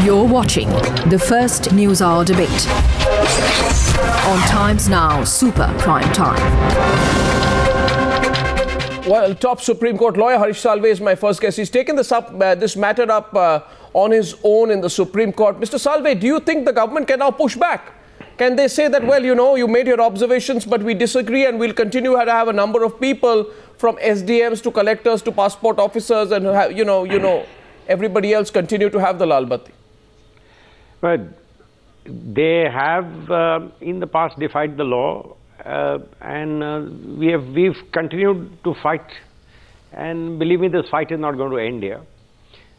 You're watching the First News Hour debate on Times Now Super Prime Time. Well, top Supreme Court lawyer Harish Salve is my first guest. He's taken this matter up on his own in the Supreme Court. Mr. Salve, do you think the government can now push back? Can they say that, well, you made your observations, but we disagree and we'll continue to have a number of people from SDMs to collectors to passport officers and, everybody else continue to have the Lal Batti? Well, they have in the past defied the law and we've continued to fight, and believe me, this fight is not going to end here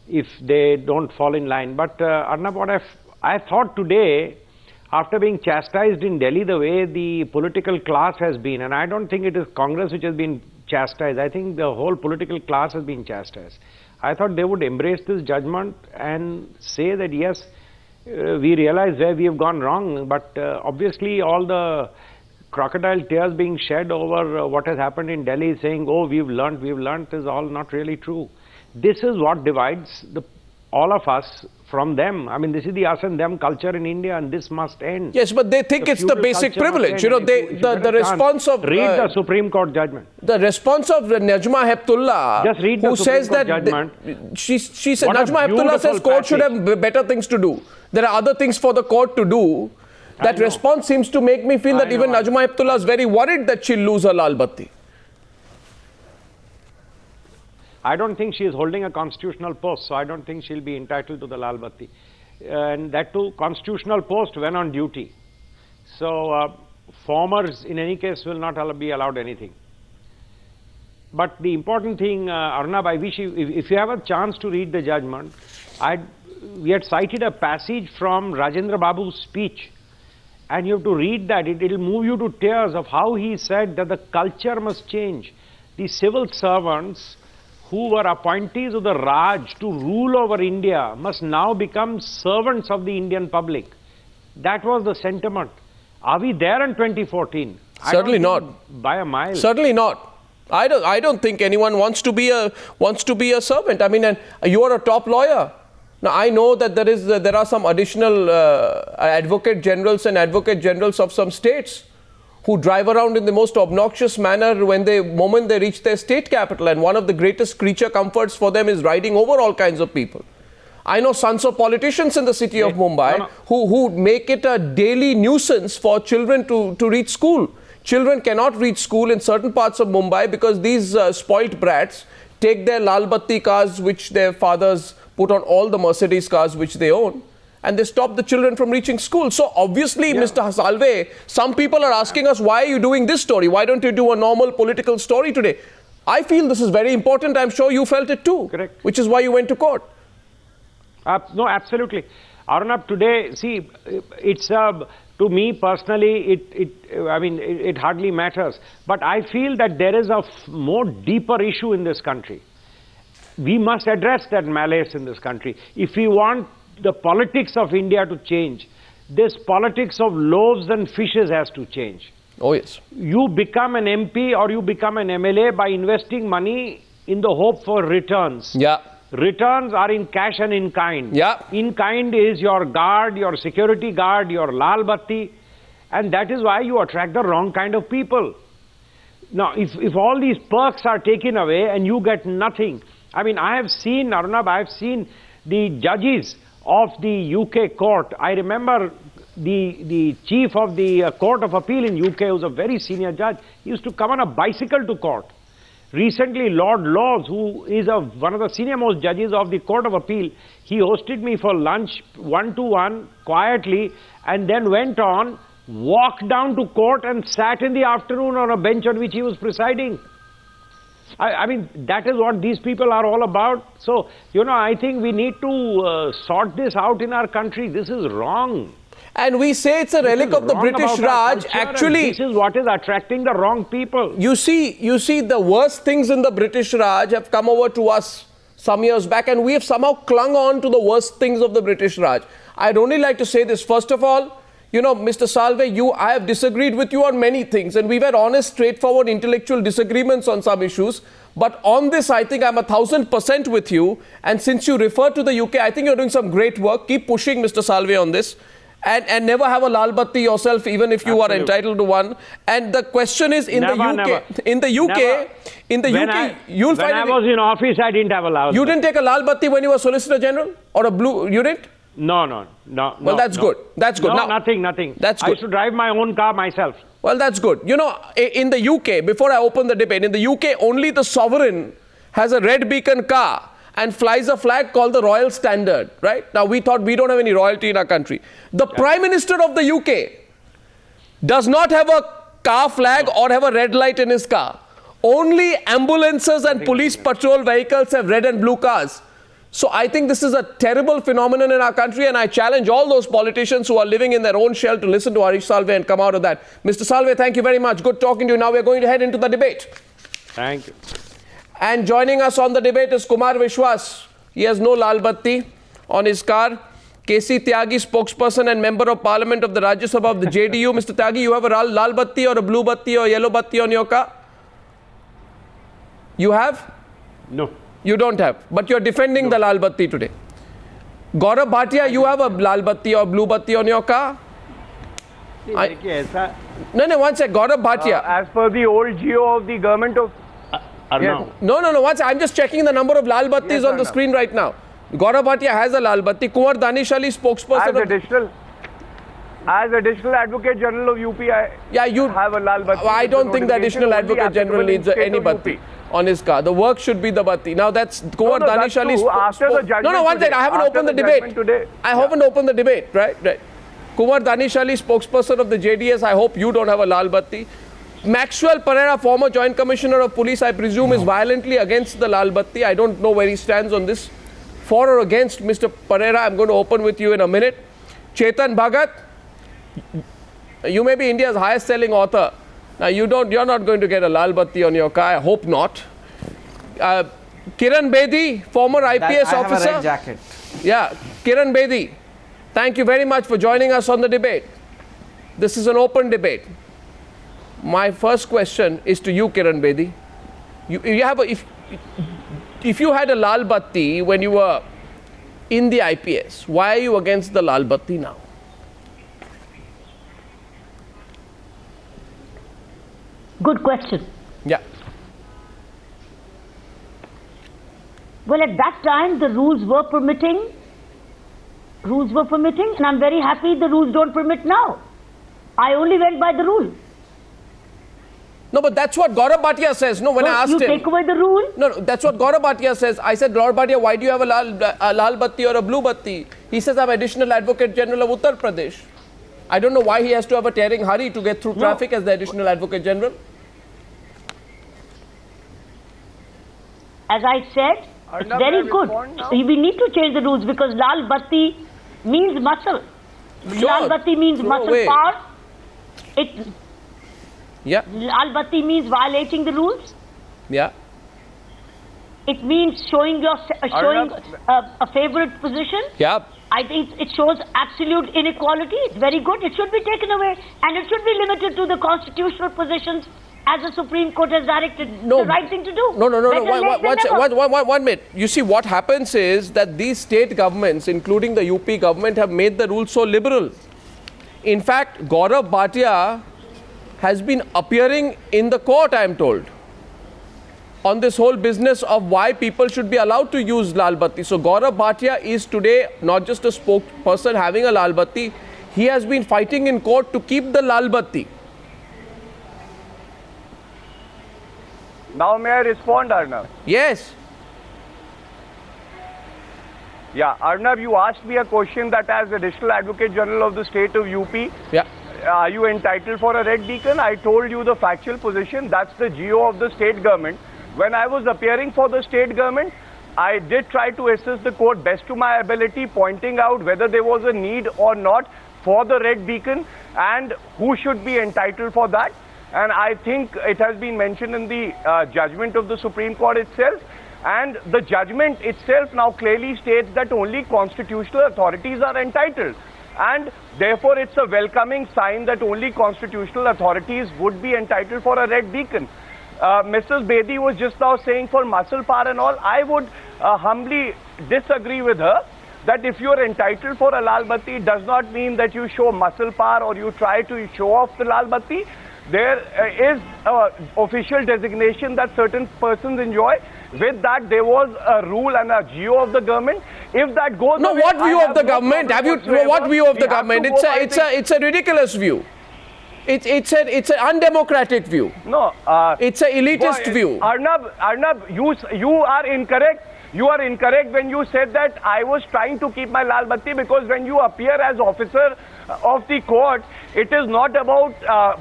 if they don't fall in line. But Arnab, what I thought today, after being chastised in Delhi the way the political class has been, and I don't think it is Congress which has been chastised, I think the whole political class has been chastised. I thought they would embrace this judgment and say that yes, we realize where we have gone wrong, but obviously all the crocodile tears being shed over what has happened in Delhi, saying, oh, we've learnt, is all not really true. This is what divides all of us from them. I mean, this is the us and them culture in India, and this must end. Yes, but they think it's the basic privilege. The response of... Read the Supreme Court judgment. The response of Najma Heptullah, just read who the Supreme says Court that... judgment. She said, Najma Heptullah says court should have better things to do. There are other things for the court to do. That response seems to make me feel that even Najma Heptullah is very worried that she'll lose her Lal Batti. I don't think she is holding a constitutional post, so I don't think she'll be entitled to the Lal Batti. And that too, constitutional post when on duty. So formers in any case will not be allowed anything. But the important thing, Arnab, I wish if you have a chance to read the judgment, we had cited a passage from Rajendra Babu's speech, and you have to read that. It'll move you to tears of how he said that the culture must change. The civil servants who were appointees of the Raj to rule over India must now become servants of the Indian public. That was the sentiment. Are we there in 2014? Certainly not. By a mile. Certainly not. I don't think anyone wants to be a servant. I mean, and you are a top lawyer. Now, I know that there are some additional advocate generals and advocate generals of some states who drive around in the most obnoxious manner moment they reach their state capital. And one of the greatest creature comforts for them is riding over all kinds of people. I know sons of politicians in the city of Mumbai who make it a daily nuisance for children to reach school. Children cannot reach school in certain parts of Mumbai because these spoilt brats take their Lal Batti cars, which their fathers put on all the Mercedes cars which they own, and they stop the children from reaching school. So obviously, Mr. Salve, some people are asking us, why are you doing this story? Why don't you do a normal political story today? I feel this is very important. I'm sure you felt it too. Correct. Which is why you went to court. No, absolutely. Arnab, today, see, it's to me personally, it hardly matters. But I feel that there is a more deeper issue in this country. We must address that malaise in this country. If we want the politics of India to change, this politics of loaves and fishes has to change. Oh, yes. You become an MP or you become an MLA by investing money in the hope for returns. Yeah. Returns are in cash and in kind. Yeah. In kind is your guard, your security guard, your Lal Batti, and that is why you attract the wrong kind of people. Now, if all these perks are taken away and you get nothing, I mean, I have seen, Arnab, I have seen the judges of the UK court. I remember the chief of the Court of Appeal in UK, who was a very senior judge, he used to come on a bicycle to court. Recently, Lord Laws, who is one of the senior most judges of the Court of Appeal, he hosted me for lunch, one-to-one, quietly, and then went on, walked down to court and sat in the afternoon on a bench on which he was presiding. I mean, that is what these people are all about. So, I think we need to sort this out in our country. This is wrong. And we say it's a relic of the British Raj. Actually, this is what is attracting the wrong people. You see, the worst things in the British Raj have come over to us some years back, and we have somehow clung on to the worst things of the British Raj. I'd only like to say this. First of all, you know, Mr. Salve, I have disagreed with you on many things, and we've had honest, straightforward, intellectual disagreements on some issues. But on this, I think I'm 1000% with you. And since you refer to the UK, I think you're doing some great work. Keep pushing, Mr. Salve, on this. And never have a lal batti yourself, even if you are entitled to one. And the question is, in the UK, you'll find. When I was in office, I didn't have a lal batti. You didn't take a lal batti when you were Solicitor General, or a blue? You didn't? No. Well, that's good. That's good. No, Now, nothing. That's good. I used to drive my own car myself. Well, that's good. You know, in the UK, before I open the debate, in the UK, only the sovereign has a red beacon car and flies a flag called the Royal Standard, right? Now, we thought we don't have any royalty in our country. The Prime Minister of the UK does not have a car flag or have a red light in his car. Only ambulances and police patrol vehicles have red and blue cars. So I think this is a terrible phenomenon in our country, and I challenge all those politicians who are living in their own shell to listen to Harish Salve and come out of that. Mr. Salve, thank you very much. Good talking to you. Now we're going to head into the debate. Thank you. And joining us on the debate is Kumar Vishwas. He has no lal batti on his car. KC Tyagi, spokesperson and member of parliament of the Rajya Sabha of the JDU. Mr. Tyagi, you have a lal batti or a blue batti or yellow batti on your car? You have? No. You don't have. But you're defending the lal batti today. Gaurav Bhatia, you have a lal batti or blue batti on your car? No, one sec. Gaurav Bhatia. As per the old geo of the government of... Yes. No, one sec. I'm just checking the number of lal battis on the screen right now. Gaurav Bhatia has a lal batti. Kumar Danish Ali, spokesperson. As additional Advocate General of UP, you have a lal batti. I don't think the additional Advocate General needs any batti on his car. The work should be the batti. Now that's Kumar Danish Ali. After the judgment No, one second. I haven't opened the debate. I haven't opened the debate, right? Kumar Danish Ali, spokesperson of the JDS. I hope you don't have a lal batti. Maxwell Pereira, former Joint Commissioner of Police, I presume is violently against the lal batti. I don't know where he stands on this. For or against Mr. Pereira, I'm going to open with you in a minute. Chetan Bhagat, you may be India's highest selling author. Now you're not going to get a lal batti on your car. I hope not. Kiran Bedi, former IPS officer. I have a red jacket. Yeah, Kiran Bedi, thank you very much for joining us on the debate. This is an open debate. My first question is to you, Kiran Bedi. If you had a lal batti when you were in the IPS, why are you against the lal batti now? Good question. Yeah. Well, at that time, the rules were permitting, and I'm very happy the rules don't permit now. I only went by the rule. No, but that's what Gaurav Bhatia says. No, when I asked him. You take away the rule? No, that's what Gaurav Bhatia says. I said, Gaurav Bhatia, why do you have a lal batti or a blue batti? He says, I'm Additional Advocate General of Uttar Pradesh. I don't know why he has to have a tearing hurry to get through traffic as the Additional Advocate General. As I said, it's very good. We need to change the rules because lal batti means muscle. Sure. Lal batti means muscle power. Yeah. Lal batti means violating the rules. Yeah. It means showing a favorite position. Yeah. I think it shows absolute inequality. It's very good. It should be taken away, and it should be limited to the constitutional positions as the Supreme Court has directed. No, the right thing to do. No. One minute. You see, what happens is that these state governments, including the UP government, have made the rules so liberal. In fact, Gaurav Bhatia has been appearing in the court, I am told, on this whole business of why people should be allowed to use lal batti. So Gaurav Bhatia is today not just a spokesperson having a lal batti, he has been fighting in court to keep the lal batti. Now may I respond, Arnab? Yes. Yeah, Arnab, you asked me a question that as Additional Advocate General of the state of UP, Yeah. Are you entitled for a red beacon? I told you the factual position. That's the geo of the state government. When I was appearing for the state government, I did try to assist the court best to my ability, pointing out whether there was a need or not for the red beacon and who should be entitled for that. And I think it has been mentioned in the judgment of the Supreme Court itself. And the judgment itself now clearly states that only constitutional authorities are entitled. and therefore it's a welcoming sign that only constitutional authorities would be entitled for a red beacon. Mrs. Bedi was just now saying for muscle power and all. I would humbly disagree with her that if you are entitled for a lal batti, it does not mean that you show muscle power or you try to show off the lal batti. There is an official designation that certain persons enjoy. With that, there was a rule and a geo of the government. If that goes No, away, what view of the no government? Have you whatsoever. what view of We the have government? to go by It's a ridiculous view. It's an undemocratic view. No, It's a elitist boy, view. Arnab, you are incorrect. You are incorrect when you said that I was trying to keep my lal batti, because when you appear as officer of the court, it is not about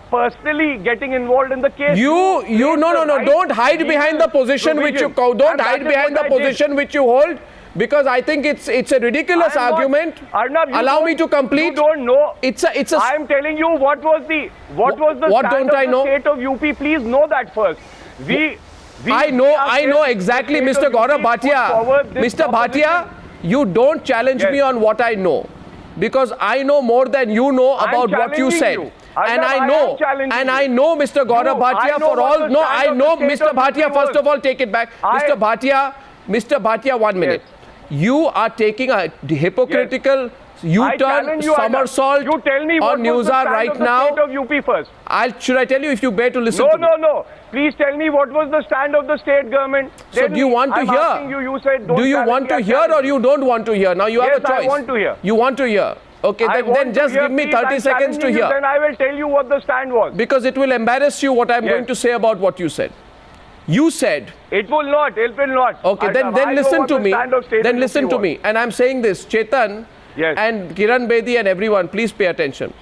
personally getting involved in the case. No. Don't hide behind the position which you don't hide behind the position which you hold, because I think it's a ridiculous argument. Arnab, Allow me to complete. You don't know. It's a. I am telling you what was the What stand don't I of know? the state of UP. Please know that first. I know exactly, Mr. Gaurav Bhatia. Mr. Bhatia, you don't challenge Yes. me on what I know, because I know more than you know I'm about what you challenging said. you. And Arnab, I know, Mr. Gaurav No, I Bhatia, know for what all. the No, stand I of the know, state Mr. of Bhatia. UP First of was. all, take it back, Mr. Bhatia. 1 minute. You are taking a hypocritical I U-turn challenge you, somersault Arnab. You tell me what on was the Newsar stand right of the now. state of UP first. Should I tell you if you bear to listen to me? No. Please tell me what was the stand of the state government. So Tell do you me. want to I'm hear? asking you said don't Do you challenge want me, to I hear challenge or you don't want to hear? Now you have Yes, a choice. I want to hear. You want to hear. Okay, I then want to just hear, give me please. 30 I'm seconds to challenging you, hear. Then I will tell you what the stand was. Because it will embarrass you what I'm Yes. going to say about what you said. You said, It will not. okay, I then know listen what to the me. stand of state Then of listen UP to was. me. And I'm saying this, Chetan Yes. and Kiran Bedi and everyone, please pay attention.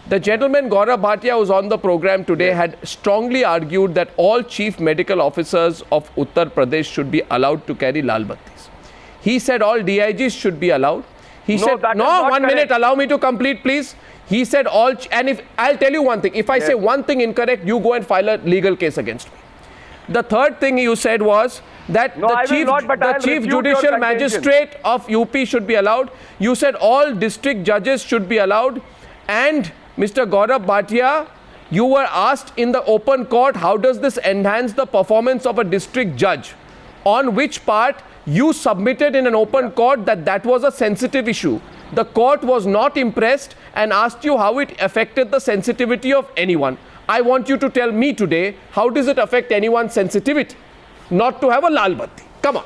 The gentleman Gaurav Bhatia, who was on the program today, had strongly argued that all chief medical officers of Uttar Pradesh should be allowed to carry lal battis. He said all DIGs should be allowed. He No, said, that is no, not 1 minute, correct. allow me to complete, please. He said all, and if I'll tell you one thing, if I say one thing incorrect, you go and file a legal case against me. The third thing you said was that No, I will not, but the I'll chief refute your judicial contention. magistrate of UP should be allowed. You said all district judges should be allowed. And Mr. Gaurav Bhatia, you were asked in the open court, how does this enhance the performance of a district judge? On which part you submitted in an open court that was a sensitive issue. The court was not impressed and asked you how it affected the sensitivity of anyone. I want you to tell me today, how does it affect anyone's sensitivity not to have a lal batti? Come on.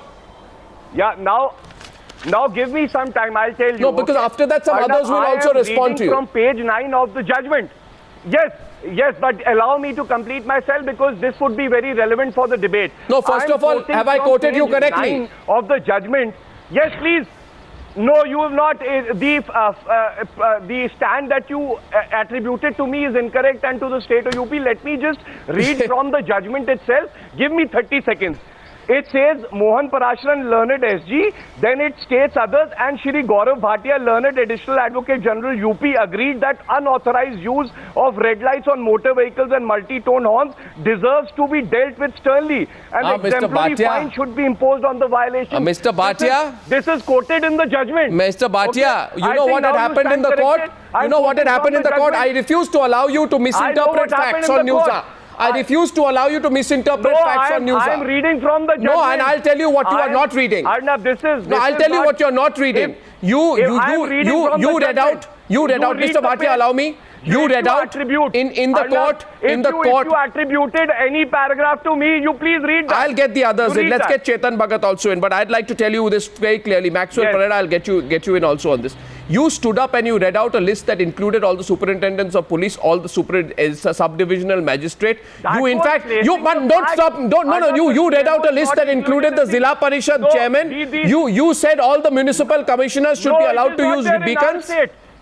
Yeah, now give me some time. I'll tell you. No, because after that some Arnab, others will I also am respond to reading you. from page 9 of the judgment. Yes, but allow me to complete myself because this would be very relevant for the debate. No, first I'm of all, quoting have I from quoted you page correctly? 9 of the judgment. Yes, please. No, you have not. The stand that you attributed to me is incorrect and to the state of UP. Let me just read from the judgment itself. Give me 30 seconds. It says Mohan Parasharan, learned SG, then it states others, and Shri Gaurav Bhatia, learned Additional Advocate General UP, agreed that unauthorized use of red lights on motor vehicles and multi-tone horns deserves to be dealt with sternly, and Mr. exemplary Bhatia. fine should be imposed on the violation. Mr. Bhatia. This is quoted in the judgment. Mr. Bhatia, Okay? you I know think what had now you happened in stand the court? corrected. You I'm know what had quoting happened in from the court? I judgment. refuse to allow you to misinterpret what happened facts in on the court. Newsar. I refuse to allow you to misinterpret facts on Newsar. I am reading from the judgment. No, and I'll tell you what you are not reading. Arnab, No, I'll tell you what you're not reading. You read out, Mr. Bhatia, allow me. You read out in the court, If you attributed any paragraph to me, you please read that. I'll get the others You in. read Let's that. get Chetan Bhagat also in. But I'd like to tell you this very clearly. Maxwell Yes. Pereira, I'll get you in also on this. You stood up and you read out a list that included all the superintendents of police, all the subdivisional magistrate. That You, in was fact, placing you but the don't fact. stop. You read out a list that included the Zilla Parishad No, chairman. You said all the municipal commissioners should be allowed to use beacons.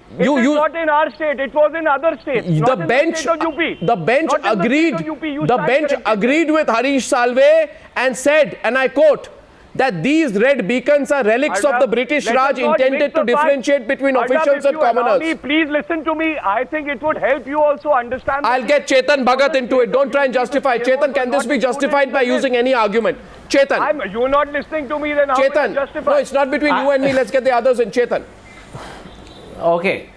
It is not in our state. It was in other states. The not in bench, the state of UP. the bench Not in the agreed. state of UP. You The stand bench corrected. agreed with Harish Salve and said, and I quote, that these red beacons are relics of Arnab, the British let Raj us not intended mix to the facts. differentiate between Arnab, officials if and you allow commoners. me, please listen to me. I think it would help you also understand. I'll get Chetan Bhagat into it. Don't try and justify. Chetan, can this be justified by using any argument? Chetan. You're not listening to me, then how will I Chetan. justify? No, it's not between you and me. Let's get the others in. Chetan. Okay.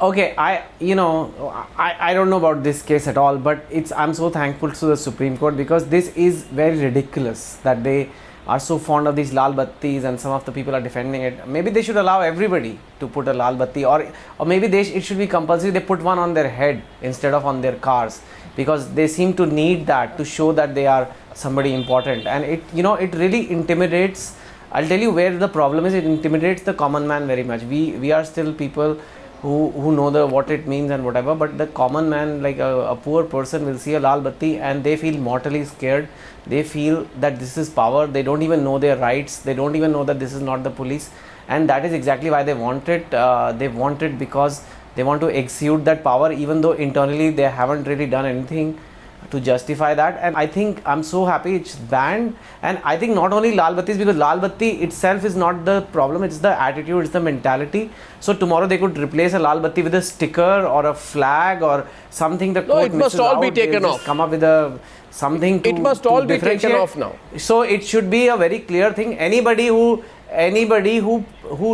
Okay, I don't know about this case at all, but I'm so thankful to the Supreme Court, because this is very ridiculous that they are so fond of these lal battis and some of the people are defending it. Maybe they should allow everybody to put a lal batti, or maybe it should be compulsory they put one on their head instead of on their cars, because they seem to need that to show that they are somebody important, and it really intimidates. I'll tell you where the problem is. It intimidates the common man very much. We are still people who know what it means and whatever, but the common man, like a poor person, will see a lal batti and they feel mortally scared. They feel that this is power. They don't even know their rights. They don't even know that this is not the police, and that is exactly why they want it. They want it because they want to exude that power, even though internally they haven't really done anything to justify that. And I think I'm so happy it's banned. And I think not only lal battis, because lal batti itself is not the problem, it's the attitude, it's the mentality. So tomorrow they could replace a lal batti with a sticker or a flag or something. The No, it must all be taken off. Come up with something to, it must all be taken off now. So it should be a very clear thing. Anybody who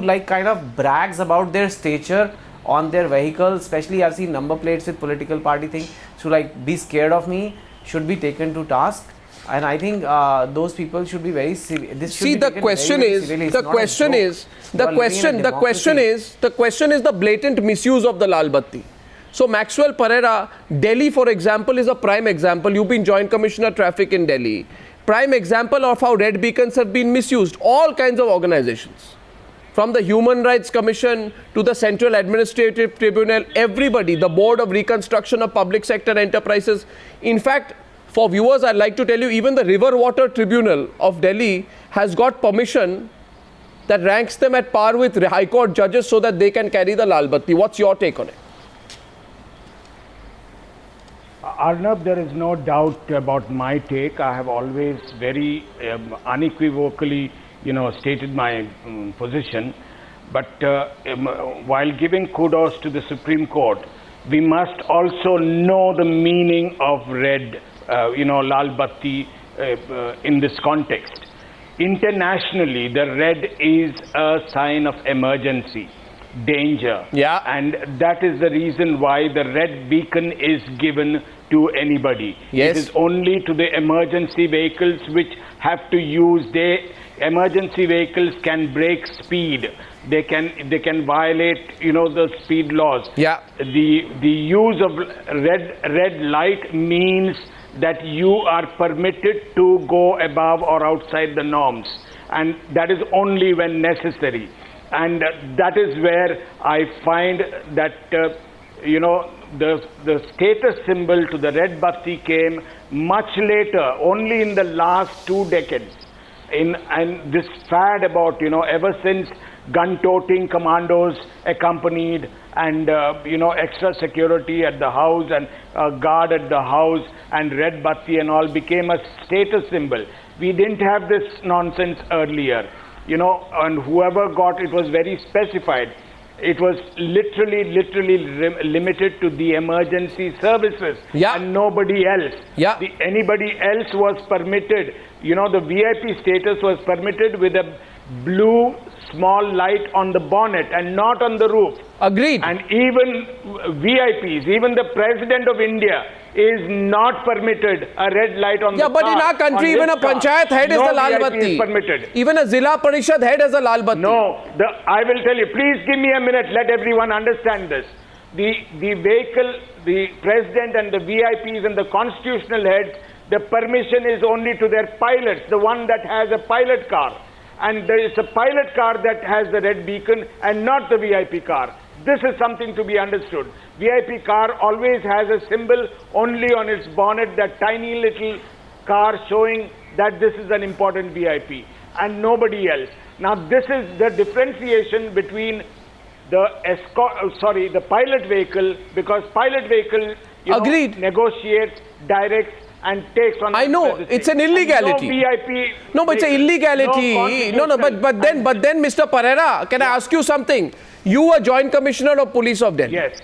like kind of brags about their stature on their vehicle, especially I've seen number plates with political party thing, to like be scared of me, should be taken to task. And I think those people should be very serious. See, the question is the question is the blatant misuse of the lal batti. So Maxwell Pereira, Delhi, for example, is a prime example. You've been Joint Commissioner Traffic in Delhi. Prime example of how red beacons have been misused. All kinds of organizations, from the Human Rights Commission to the Central Administrative Tribunal, everybody, the Board of Reconstruction of Public Sector Enterprises. In fact, for viewers, I'd like to tell you, even the River Water Tribunal of Delhi has got permission that ranks them at par with High Court judges so that they can carry the lal batti. What's your take on it? Arnab, there is no doubt about my take. I have always very unequivocally stated my position, but while giving kudos to the Supreme Court, we must also know the meaning of red, lal batti in this context. Internationally, the red is a sign of emergency, danger, and that is the reason why the red beacon is given to anybody. Yes. It is only to the emergency vehicles which have to use emergency vehicles can break speed. They can violate the speed laws. Yeah. The use of red light means that you are permitted to go above or outside the norms, and that is only when necessary. And that is where I find that the status symbol to the red batti came much later, only in the last 2 decades. And this fad about, ever since gun-toting commandos accompanied and, extra security at the house and guard at the house and red batti and all became a status symbol. We didn't have this nonsense earlier, and whoever got it was very specified. It was literally limited to the emergency services and nobody else. Anybody else was permitted, the VIP status was permitted with a blue small light on the bonnet and not on the roof. Agreed. And even VIPs, even the President of India is not permitted a red light on the car. Yeah, but in our country, even a panchayat head is the lal batti. Permitted. Even a Zilla Parishad head has a lal batti. No, I will tell you. Please give me a minute. Let everyone understand this. The vehicle, the President and the VIPs and the constitutional heads, the permission is only to their pilots, the one that has a pilot car. And there is a pilot car that has the red beacon and not the VIP car. This is something to be understood. VIP car always has a symbol only on its bonnet, that tiny little car showing that this is an important VIP and nobody else. Now this is the differentiation between the pilot vehicle, because pilot vehicle negotiates, directs and takes on. I know it's an illegality. No VIP. No, but it's an illegality. No, but then, Mr. Pereira, can I ask you something? You were Joint Commissioner of Police of Delhi. Yes.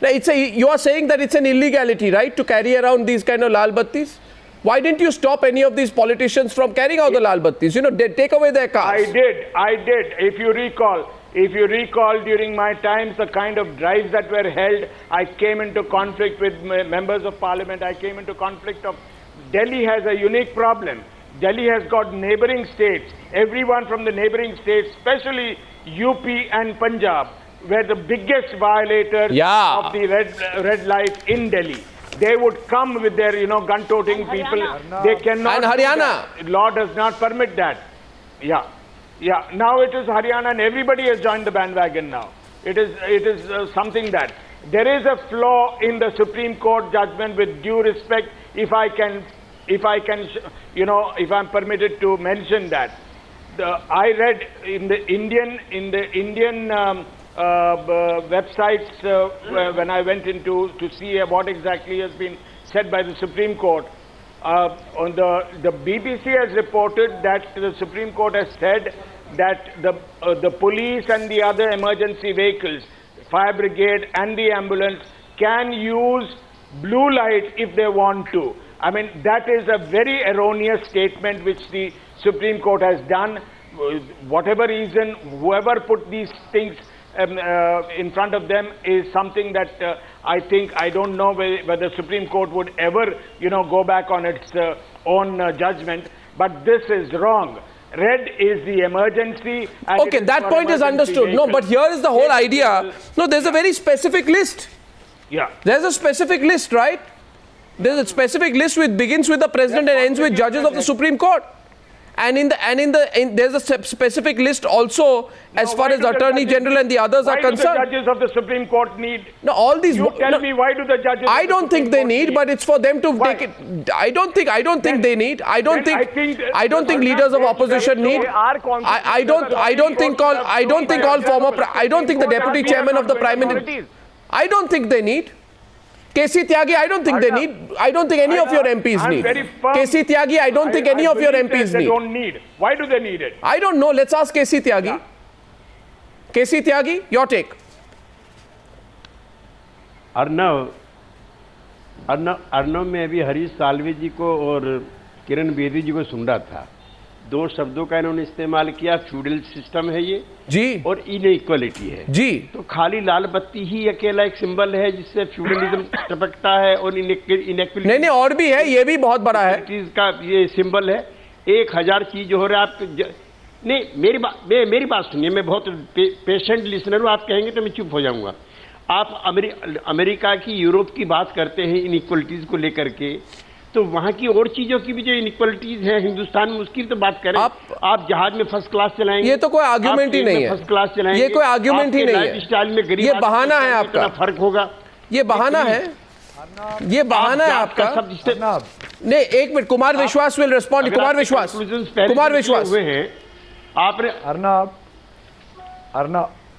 Now, you are saying that it's an illegality, right, to carry around these kind of lal battis? Why didn't you stop any of these politicians from carrying out the lal battis? They take away their cars. I did. If you recall, If you recall, during my times, the kind of drives that were held, I came into conflict with members of parliament. I came into conflict of Delhi has a unique problem. Delhi has got neighboring states. Everyone from the neighboring states, especially UP and Punjab, were the biggest violators of the red light in Delhi. They would come with their, gun-toting people. They cannot. And Haryana. Law does not permit that. Yeah. Now it is Haryana, and everybody has joined the bandwagon now. It is something that there is a flaw in the Supreme Court judgment. With due respect, if I'm permitted to mention that, I read in the Indian websites when I went into to see what exactly has been said by the Supreme Court. On the BBC has reported that the Supreme Court has said that the police and the other emergency vehicles, fire brigade and the ambulance, can use blue light if they want to. I mean, that is a very erroneous statement which the Supreme Court has done. Whatever reason, whoever put these things in front of them is something that I don't know whether the Supreme Court would ever, go back on its own judgment. But this is wrong. Red is the emergency. Okay, that point is understood. No, but here is the whole idea. No, there's a very specific list. Yeah. There's a specific list, right? There's a specific list which begins with the president and ends with judges of the Supreme Court. And there's a specific list also as far as Attorney General and the others are concerned. Why do the judges of the Supreme Court need? No, all these. You tell me, why do the judges? I don't think they need, but it's for them to take it. I don't think they need. I don't think leaders of opposition need. I don't think the deputy chairman of the prime minister. I don't think they need. KC Tyagi, I don't think they need. I don't think any of your MPs need. KC Tyagi, I don't think any of your MPs need. They don't need. Why do they need it? I don't know. Let's ask KC Tyagi. Yeah. KC Tyagi, your take. Arnav में अभी हरीश साल्वे जी को और किरण बेदी जी को सुन रहा था. दो शब्दों का इन्होंने इस्तेमाल किया. फ्यूडल सिस्टम है ये जी, और इनइक्वालिटी है जी. तो खाली लाल बत्ती ही अकेला एक सिंबल है जिससे फ्यूडलिज्म टपकता है और इनइक्वालिटी नहीं और भी है. ये भी बहुत बड़ा है. चीज का ये सिंबल है. 1000 चीज हो रहा है. आप नहीं, मेरी बात सुनिए. मैं बहुत पेशेंट लिसनर हूँ. आप कहेंगे तो मैं चुप हो जाऊंगा. आप अमेरिका की, यूरोप की बात करते हैं इनइक्वालिटीज को लेकर के, तो वहां की और चीजों की भी जो इनइक्वालिटीज है हिंदुस्तान में उसकी तो बात करें. आप जहाज में फर्स्ट क्लास चलाएंगे, ये तो कोई आर्ग्यूमेंट ही नहीं है. फर्स्ट क्लास चलाएंगे, ये कोई आर्ग्यूमेंट ही नहीं है. लाइफ स्टाइल में गरीब, ये बहाना है आपका. फर्क होगा. ये बहाना है. ये बहाना है आपका. नहीं, एक मिनट. कुमार विश्वास विल रिस्पॉन्ड. कुमार विश्वास हुए हैं आपने.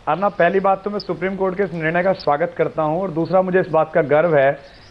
अर्नब, पहली बात तो मैं सुप्रीम कोर्ट के इस निर्णय का स्वागत करता हूं, और दूसरा मुझे इस बात का गर्व है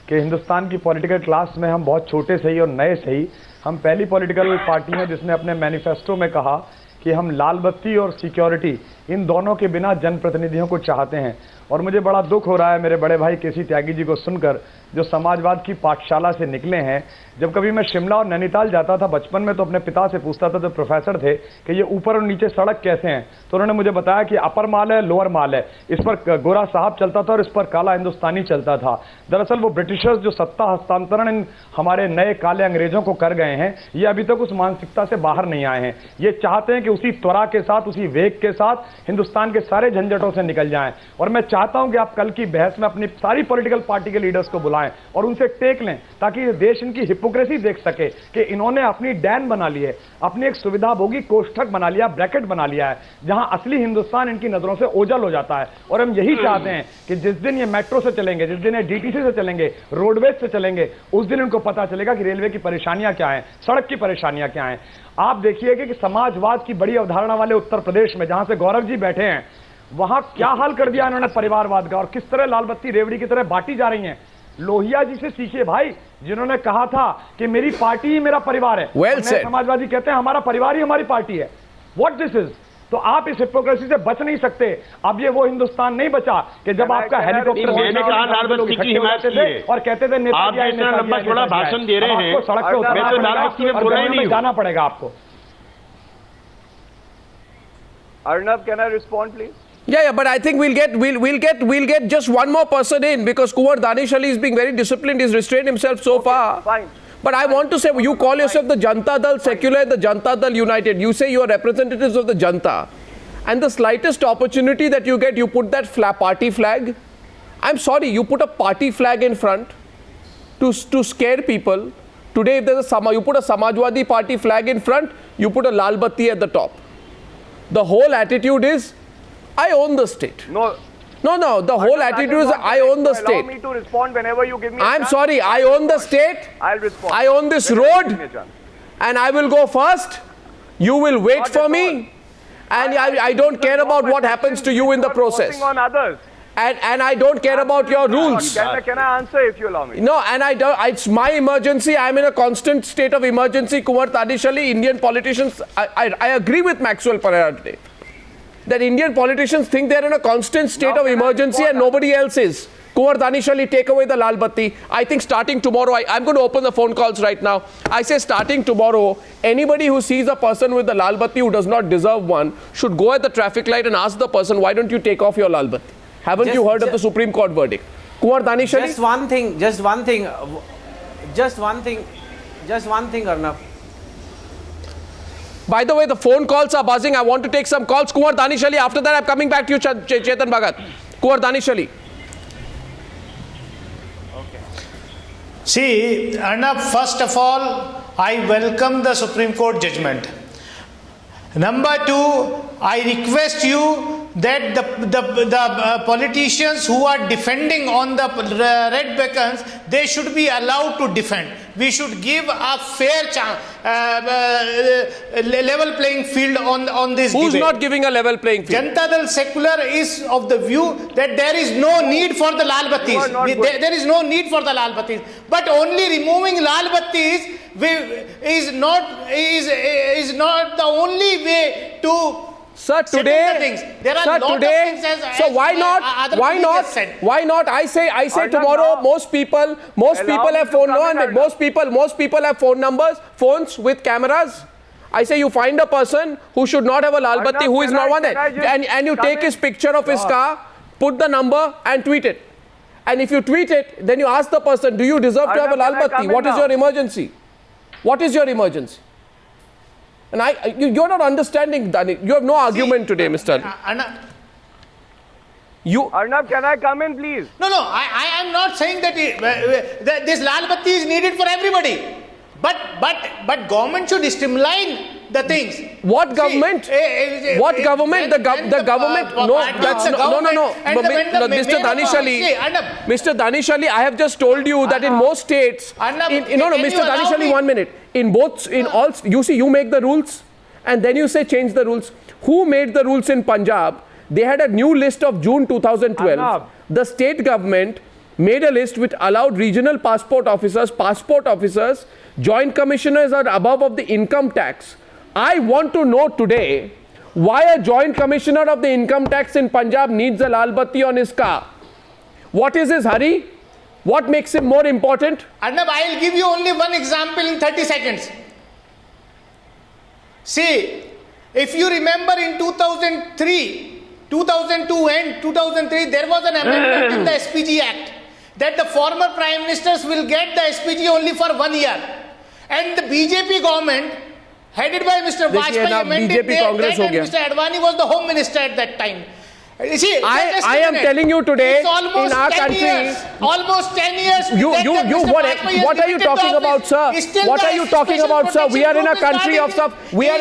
कि हिंदुस्तान की पॉलिटिकल क्लास में हम बहुत छोटे से ही और नए से ही, हम पहली पॉलिटिकल पार्टी हैं जिसने अपने मैनिफेस्टो में कहा कि हम लाल बत्ती और सिक्योरिटी इन दोनों के बिना जनप्रतिनिधियों को चाहते हैं. और मुझे बड़ा दुख हो रहा है मेरे बड़े भाई केसी त्यागी जी को सुनकर, जो समाजवाद की पाठशाला से निकले हैं. जब कभी मैं शिमला और नैनीताल जाता था बचपन में तो अपने पिता से पूछता था, जो प्रोफेसर थे, कि ये ऊपर और नीचे सड़क कैसे हैं, तो उन्होंने मुझे बताया कि अपर माल है, लोअर माल है. इस पर गोरा साहब चलता था और इस पर काला हिंदुस्तानी चलता था. दरअसल वो ब्रिटिशर्स जो सत्ता हस्तांतरण इन हमारे नए काले अंग्रेजों को कर गए हैं, ये अभी तक उस मानसिकता से बाहर नहीं आए हैं. ये चाहते हैं कि उसी त्वरा के साथ, उसी वेग के साथ हिंदुस्तान के सारे झंझटों से निकल जाएं. और मैं चाहता हूं कि आप कल की बहस में अपनी सारी पॉलिटिकल पार्टी के लीडर्स को बुलाएं और उनसे टेक लें, ताकि ये देश इनकी हिपोक्रेसी देख सके कि इन्होंने अपनी डैन बना ली है, अपनी एक सुविधाभोगी कोष्ठक बना लिया, ब्रैकेट बना लिया है, जहां असली हिंदुस्तान इनकी नजरों से ओझल हो जाता है. और हम यही चाहते हैं कि जिस दिन ये मेट्रो से चलेंगे, जिस दिन ये डीटीसी से चलेंगे, रोडवेज से चलेंगे, उस दिन इनको पता चलेगा कि रेलवे की परेशानियां क्या हैं, सड़क की परेशानियां क्या हैं. आप देखिए कि समाजवाद की बड़ी अवधारणा वाले उत्तर प्रदेश में, जहां से गौरव जी बैठे हैं, वहां क्या हाल कर दिया इन्होंने परिवारवाद का, और किस तरह लाल बत्ती रेवड़ी की तरह बांटी जा रही हैं. लोहिया जी से सीखिए भाई, जिन्होंने कहा था कि मेरी पार्टी ही मेरा परिवार है. समाजवादी कहते हैं हमारा परिवार ही हमारी पार्टी है. What this is. तो आप इस हिपोक्रेसी से बच नहीं सकते. अब ये वो हिंदुस्तान नहीं बचा कि जब आपका हेलीकॉप्टर और कहते थे नेता भाषण दे रहे हैं, सड़क पे उतरना, जाना पड़ेगा आपको. Arnab, can I respond, please? Yeah, but I think we'll get just one more person in, because Kunwar Danish Ali is being very disciplined. He's restrained himself so far. Fine. But I want to say, you call yourself the Janata Dal Secular, the Janata Dal United. You say you are representatives of the Janta. And the slightest opportunity that you get, you put that party flag. I'm sorry, you put a party flag in front to scare people. Today, if there's you put a Samajwadi party flag in front, you put a Lal Batti at the top. The whole attitude is, I own the state. No, the whole attitude is, I own the state. Allow me to respond whenever you give me a I'm chance. sorry, I own the state. I'll respond. I own this Whenever you road, give me a chance. and I will go first. You will wait Not for at me, and I don't care about what happens to you in the process. On others. And I don't care about your rules. Can I answer if you allow me? No, and I don't. It's my emergency. I'm in a constant state of emergency. Kunwar Danish Ali, Indian politicians. I agree with Maxwell Pereira today, that Indian politicians think they're in a constant state of emergency and nobody else is. Kunwar Danish Ali, take away the Lal Batti. I think starting tomorrow, I'm going to open the phone calls right now. I say starting tomorrow, anybody who sees a person with the Lal Batti who does not deserve one should go at the traffic light and ask the person, why don't you take off your Lal Batti? Haven't you heard of the Supreme Court verdict? Kunwar Danish Ali? Just one thing, Arnab. By the way, the phone calls are buzzing. I want to take some calls. Kunwar Danish Ali. After that, I'm coming back to you, Chetan Bhagat. Kunwar Danish Ali. See, Arnab, first of all, I welcome the Supreme Court judgment. Number two, I request you that the politicians who are defending on the red beacons, they should be allowed to defend. We should give a fair chance, level playing field on this Who's debate. not giving a level playing field? Janata Dal Secular is of the view that there is no need for the Lal Battis. There is no need for the Lal Battis. But only removing Lal Battis is not the only way to. Sir, today, so why not? I say tomorrow, most people have phone numbers, phones with cameras. I say you find a person who should not have a Lal Batti, who is not one there, and you take his picture of his car, put the number and tweet it. And if you tweet it, then you ask the person, do you deserve to have a Lal Batti? What is your emergency? What is your emergency? And you're not understanding, Dani. You have no argument today, Mr. Arnab, can I come in, please? No, I am not saying that this Lal Batti is needed for everybody. But government should streamline the things. What government? What government? The government? No. Mr. Danish Ali, I have just told you that in most states. Mr. Danish Ali, 1 minute. You make the rules and then you say change the rules. Who made the rules in Punjab? They had a new list of June 2012. The state government made a list which allowed regional passport officers, joint commissioners are above of the income tax. I want to know today why a joint commissioner of the income tax in Punjab needs a Lal Batti on his car. What is his hurry? What makes him more important? Arnab, I will give you only one example in 30 seconds. See, if you remember in 2003, 2002 and 2003, there was an amendment in the SPG Act that the former Prime Ministers will get the SPG only for 1 year. And the BJP government, headed by Mr. Vajpayee, amended that, and Mr. Advani was the Home Minister at that time. See, I am telling you today, in our country, almost 10 years. What are you talking about, sir? What are you talking about, sir? We are in a country of such. We are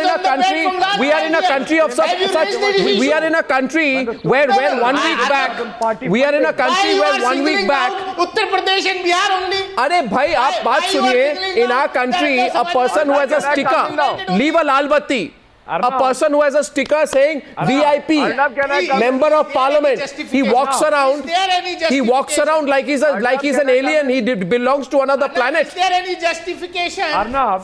in a country where 1 week back. We are in a country where 1 week back. Uttar Pradesh and Bihar only. अरे भाई आप बात सुनिए. In our country, a person who has a sticker, leave a Lal Batti. A person who has a sticker saying VIP, member of parliament, he walks around like he's an alien. He belongs to another planet. Is there any justification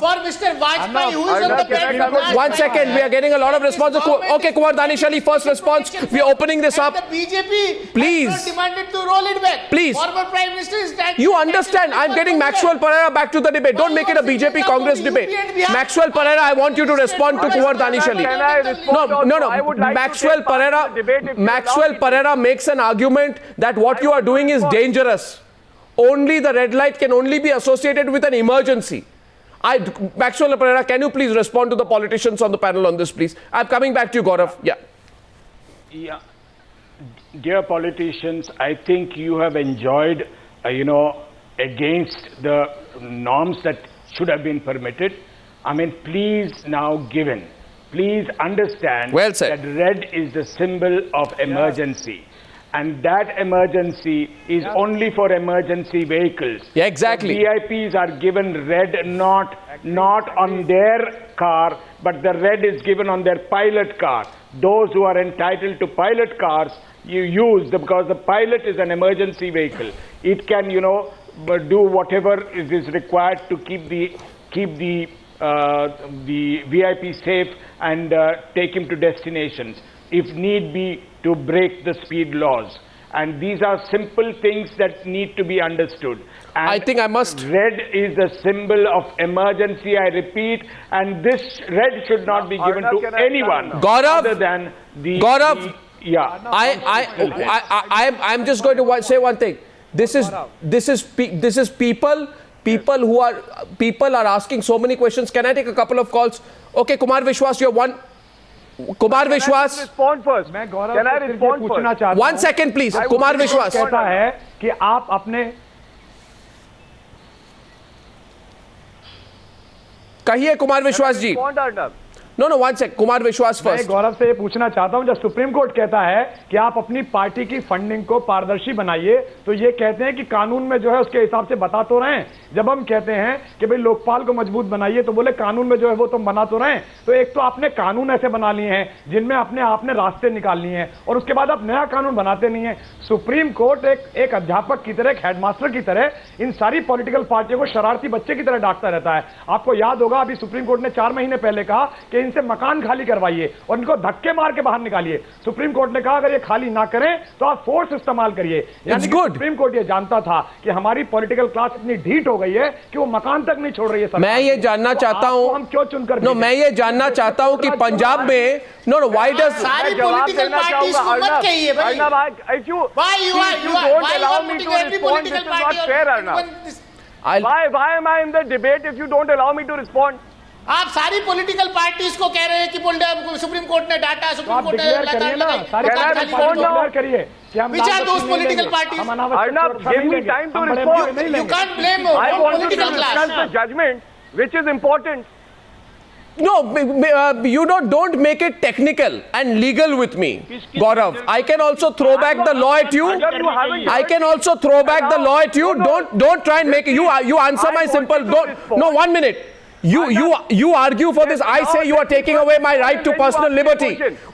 for Mr. Vajpayee, who is on the bed? 1 second, we are getting a lot of responses. Okay, Kunwar Danish Ali, first response. We are opening this up. The BJP please demanded to roll it back. Please. Former Prime Minister is you understand? I'm getting Maxwell Pereira back to the debate. Don't make it a BJP Congress debate. Maxwell Pereira, I want you to respond to Kunwar Danish. Danishali. Can I respond No. I would like Maxwell to take part in Pereira. the debate if you Maxwell allow me to. Pereira makes an argument that what you are doing is dangerous. Only the red light can only be associated with an emergency. Maxwell Pereira, can you please respond to the politicians on the panel on this, please? I'm coming back to you, Gaurav. Yeah. Yeah. Dear politicians, I think you have enjoyed, against the norms that should have been permitted. I mean, please now give in. Please understand Well said. that red is the symbol of emergency. And that emergency is only for emergency vehicles. Yeah, exactly. The VIPs are given red not on their car, but the red is given on their pilot car. Those who are entitled to pilot cars, you use them because the pilot is an emergency vehicle. It can, do whatever is required to keep the VIP safe and take him to destinations, if need be, to break the speed laws. And these are simple things that need to be understood. And I think I must. Red is the symbol of emergency, I repeat, and this red should not be given Arnav, to can I anyone start now? other than the... Gaurav, yeah. I'm just going to say one thing. This is people who are asking so many questions. Can I take a couple of calls? Okay, Kumar Vishwas, you're one. Kumar Vishwas. Respond first. मैं गौरव Can I से respond पूछना first? चाहता One हूं। second, please. I Kumar would Vishwas. कहता है कि आप अपने कहिए कुमार विश्वास जी। Respond, Arnav. No, one sec. Kumar विश्वास मैं first. गौरव से ये पूछना चाहता हूं, जब सुप्रीम कोर्ट कहता है कि आप अपनी पार्टी की फंडिंग को पारदर्शी बनाइए, तो ये कहते हैं कि कानून में जो है उसके हिसाब से बता तो रहे हैं। जब हम कहते हैं कि भाई लोकपाल को मजबूत बनाइए, तो बोले कानून में जो है वो तो बना तो रहे हैं। तो एक तो आपने कानून ऐसे बना लिए हैं जिनमें आपने रास्ते निकाल लिए हैं, और उसके बाद आप नया कानून बनाते नहीं है। सुप्रीम कोर्ट एक अध्यापक की तरह, एक हेडमास्टर की तरह इन सारी पॉलिटिकल पार्टियों को शरारती बच्चे की तरह डांटता रहता है। आपको याद होगा, अभी सुप्रीम कोर्ट ने 4 महीने पहले कहा कि इनसे मकान खाली करवाइए और इनको धक्के मार के बाहर निकालिए। सुप्रीम कोर्ट ने कहा अगर ये खाली ना करें तो आप फोर्स इस्तेमाल करिए। यानी कि सुप्रीम कोर्ट ये जानता था कि हमारी पॉलिटिकल क्लास इतनी ढीठ हो गई है कि वो मकान तक नहीं छोड़ रही है। मैं ये जानना चाहता हूं, हम क्यों चुनकर मैं ये जानना चाहता हूं कि पंजाब में व्हाई डज सारी पॉलिटिकल पार्टीज को मत कहिए भाई। If you don't allow me to respond, this is not fair, Arnav. Why am I in the debate if you don't allow me to respond? आप सारी पॉलिटिकल पार्टीज को कह रहे हैं कि सुप्रीम कोर्ट ने डाटा, सुप्रीम कोर्ट ने लगातार करिए। Which are those political parties? Arnav, give me time to respond. You can't blame I want to political discuss class. the judgment, which is important. No, you don't make it technical and legal with me, Gaurav. I can also throw back the law at you. I can also throw back the law at you. Don't try and make it. You answer my simple. No, 1 minute. You argue for this. I say you are taking away my right to personal liberty.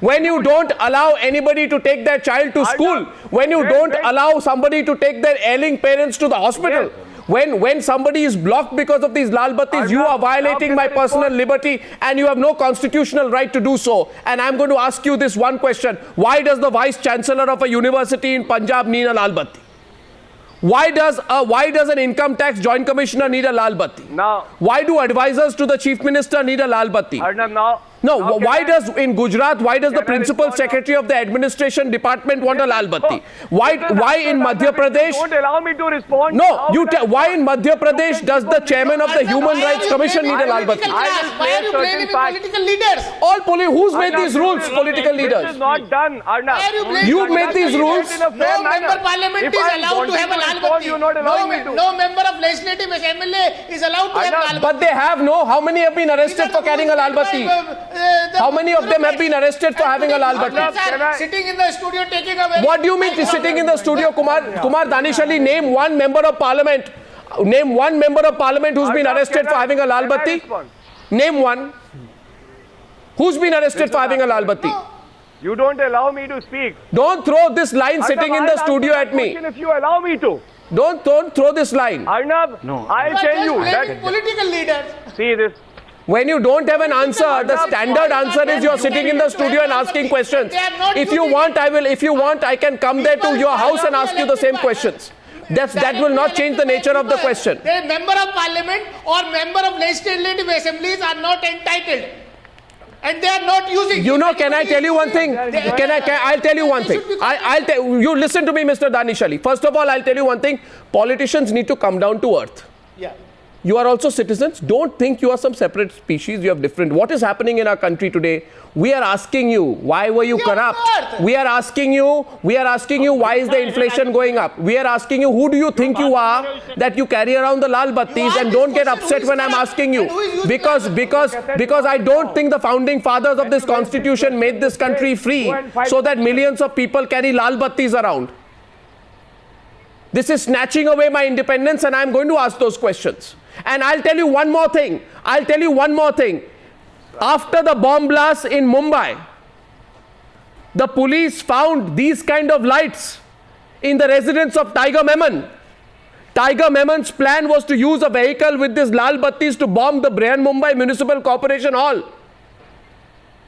When you don't allow anybody to take their child to school, when you don't allow somebody to take their ailing parents to the hospital, when somebody is blocked because of these lal battis, you are violating my personal liberty and you have no constitutional right to do so. And I'm going to ask you this one question. Why does the vice chancellor of a university in Punjab need a lal batti? Why does an income tax joint commissioner need a lal batti? Now, why do advisors to the chief minister need a lal batti? Arnav, Why does in Gujarat, why does the principal secretary of the administration department want a lal batti? Why in Madhya Pradesh? Don't allow me to respond. No, why in Madhya Pradesh does the chairman of the Human Rights Commission need a lal batti? Why are you blaming political leaders? Who's made these rules? Political leaders. This is not done, Arnav. You made these rules. No member of parliament is allowed to have a lal batti. No member of legislative assembly is allowed to have a lal batti. But they have how many have been arrested for carrying a lal batti? How many of them have been arrested for having a lal batti? Sitting in the studio taking away. What do you mean sitting in the studio? Kumar Danishali, name one member of parliament. Name one member of parliament who's been arrested for having a lal batti. Name one. Who's been arrested for having a lal batti? You don't allow me to speak. Don't throw this line sitting in the studio at me. If you allow me to. Don't throw this line. Arnav, I'll tell you that political leaders. See this. When you don't have an answer, the standard answer is you're sitting in the studio and asking questions. If you want, I can come there to your house and ask you the same questions. That will not change the nature of the question. Member of parliament or member of legislative assemblies are not entitled And they are not using. You know, can I tell you one thing? I'll tell you one thing. You listen to me, Mr. Danish Ali. First of all, I'll tell you one thing. Politicians need to come down to earth. Yeah. You are also citizens. Don't think you are some separate species. You have different. What is happening in our country today? We are asking you, why were you corrupt? We are asking you, why is the inflation going up? We are asking you, who do you think you are that you carry around the lal battis, and don't get upset when I'm asking you. Because I don't think the founding fathers of this constitution made this country free so that millions of people carry lal battis around. This is snatching away my independence, and I'm going to ask those questions. And I'll tell you one more thing. After the bomb blast in Mumbai, the police found these kind of lights in the residence of Tiger Memon. Tiger Memon's plan was to use a vehicle with these lal battis to bomb the Mumbai Municipal Corporation Hall.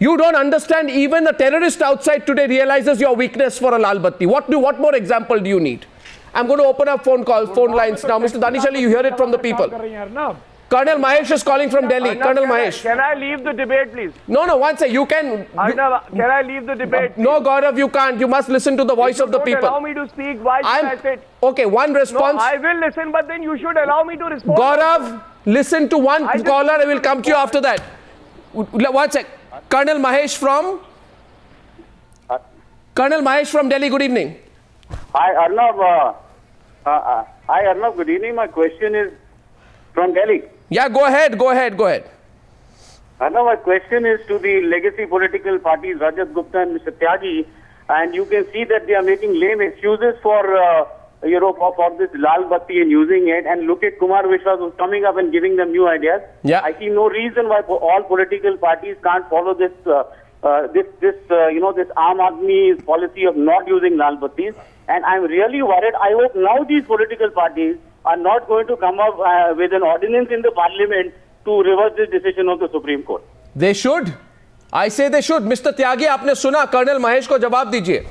You don't understand. Even the terrorist outside today realizes your weakness for a lal batti. What more example do you need? I'm going to open up phone lines now. Mr. Danish Ali, you hear it from the people. Colonel Mahesh is calling from Delhi. Colonel Mahesh. Can I leave the debate, please? No, one second. You can. Can I leave the debate? No, Gaurav, you can't. You must listen to the voice of the people. Allow me to speak. Why should I sit? Okay, one response. No, I will listen, but then you should allow me to respond. Gaurav, listen to one caller. I will come to you after that. One sec. Colonel Mahesh from Delhi. Good evening. Hi, Arnav. Good evening. My question is from Delhi. Yeah, go ahead. Arnav, my question is to the legacy political parties, Rajat Gupta and Mr. Tyagi, and you can see that they are making lame excuses for this lal batti and using it. And look at Kumar Vishwas who's coming up and giving them new ideas. Yeah. I see no reason why all political parties can't follow this Aam Aadmi's policy of not using lal battis. And I'm really worried. I hope now these political parties are not going to come up with an ordinance in the parliament to reverse this decision of the Supreme Court. They should. I say they should. Mr. Tyagi, आपने सुना? Colonel Mahesh को जवाब दीजिए.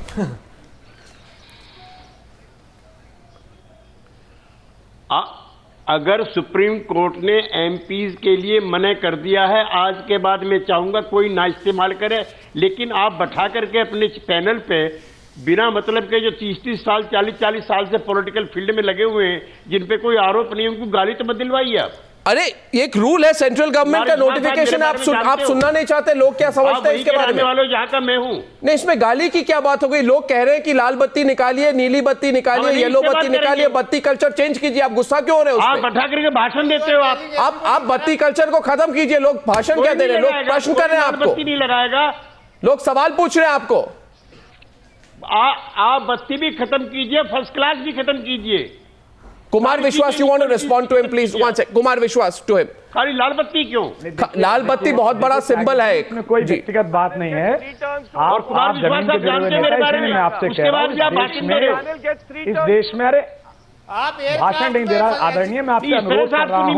अगर supreme court ने MPs के लिए मना कर दिया है, आज के बाद मैं चाहूंगा कोई ना इस्तेमाल करे, लेकिन आप बैठा करके अपने पैनल पे बिना मतलब के जो 30-30 साल 40-40 साल से पॉलिटिकल फील्ड में लगे हुए हैं, जिन पे कोई आरोप नहीं, उनको गाली तो मत दिलवाइए आप. अरे एक रूल है सेंट्रल गवर्नमेंट का, नोटिफिकेशन आप सुनना नहीं चाहते. लोग क्या समझते हैं इसके बारे में? वालों जहां का मैं हूं. नहीं, इसमें गाली की क्या बात हो गई? लोग कह रहे हैं कि लाल बत्ती निकालिए, नीली बत्ती निकालिए, येलो बत्ती निकालिए, बत्ती कल्चर चेंज कीजिए. आप गुस्सा क्यों हो रहे हो? आप बैठा करके भाषण देते हो. आप बत्ती कल्चर को खत्म कीजिए. लोग भाषण क्या दे रहे हैं? लोग प्रश्न कर रहे हैं आपको. नहीं लगाएगा. लोग सवाल पूछ रहे हैं आपको. आप बत्ती भी खत्म कीजिए, फर्स्ट क्लास भी खत्म कीजिए. कुमार विश्वास, you want to respond to him, please? One sec. Kumar विश्वास, to him. खाली लाल बत्ती क्यों? लाल बत्ती बहुत बड़ा सिंबल है. इसमें कोई व्यक्तिगत बात नहीं है. आप जमीन के जुड़े नेता, इसलिए मैं आपसे कह रहा हूं, इस देश में अरे आप भाषण नहीं दे रहा. आदरणीय, मैं आपसे अनुरोध कर रहा हूं,